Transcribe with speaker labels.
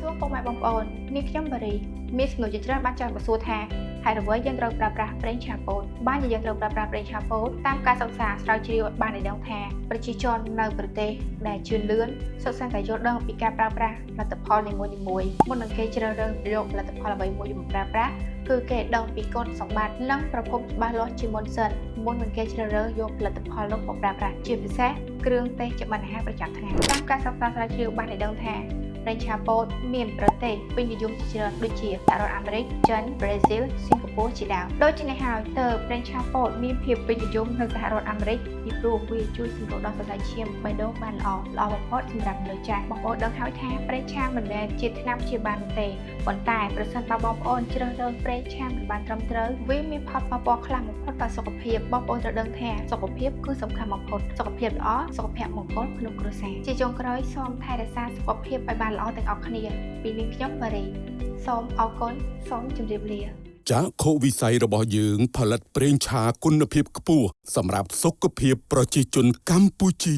Speaker 1: ួរពុកម៉ែបងប្អូននាងខ្ញុំបារីមានសំណួរជាច្រើនបានចោទមកសួរថាហេតុអ្វីយើងត្រូវប្រើប្រាស់ប្រេងឆាពោតបានជាយើងត្រូវប្រើប្រាស់ប្រេងឆាពោតតាមការសិក្សាស្រាវជ្រាវបានឲ្យដឹងថាប្រជាជននៅប្រទេសដែលជឿនលឿនសុទ្ធសឹងតែយល់ដឹងពីការប្រើប្រាស់ផលិតផលនីមួយៗមុននឹងគេជ្រើសរើសយកផលិតផលអ្វីមួយមកប្រើប្រាស់គឺគេដឹងពីគុណសម្បត្តិនិងប្រភពច្បាស់លាស់ជាមុនសិនមុននឹងគេជ្រើសរើសយកផលិតផលនោះមកប្រើប្រាស់ជាពិសេសគ្រឿងទេសចម្អិនអាហារប្រចាំថ្ងៃតាមការសិក្សាស្រាវជ្រាវបានឲ្យដឹងថាប្រេងឆាពោតមានប្រទេសពេញនិយមជាច្រើនដូចជាសហរដ្ឋអាមេរិកចិនប្រេស៊ីលសិង្ហបុរីជាដើមដូច្នេះហើយទើបប្រេងឆាពោតមានភាពពេញនិយមនៅសហរដ្ឋអាមេរិកពីព្រោះវាជួយសម្រួលដល់សរសៃឈាមបេះដូងបានល្អបំផុតសម្រាប់មនុស្សចាស់បងប្អូនដឹងហើយថាប្រេងឆាមិនមែនជាថ្នាំព្យាបាលនោះទេប៉ុន្តែប្រសិនបើបងប្អូនជ្រើសរើសប្រេងឆាមិនបានត្រឹមត្រូវវាមានផលប៉ះពាល់ខ្លាំងបំផុតដល់សុខភាពបងប្អូនត្រូវដឹងថាសុខភាពគឺសំខាន់បំផុតសុខភាពល្អសុខភាពមង្គលក្នុងគ្រួសារជាចុងក្រោយសូមថែរក្សាសុខភាពឲ្យបានល្អទាំងអស់គ្នាពីនាងខ្ញុំបារីសូមអរគុណសូមជម្រាបលា
Speaker 2: ចាក់ខូវិស័យរបស់យើងផលិតប្រេងឆាគុណភាពខ្ពស់សម្រាប់សុខភាពប្រជាជនកម្ពុជា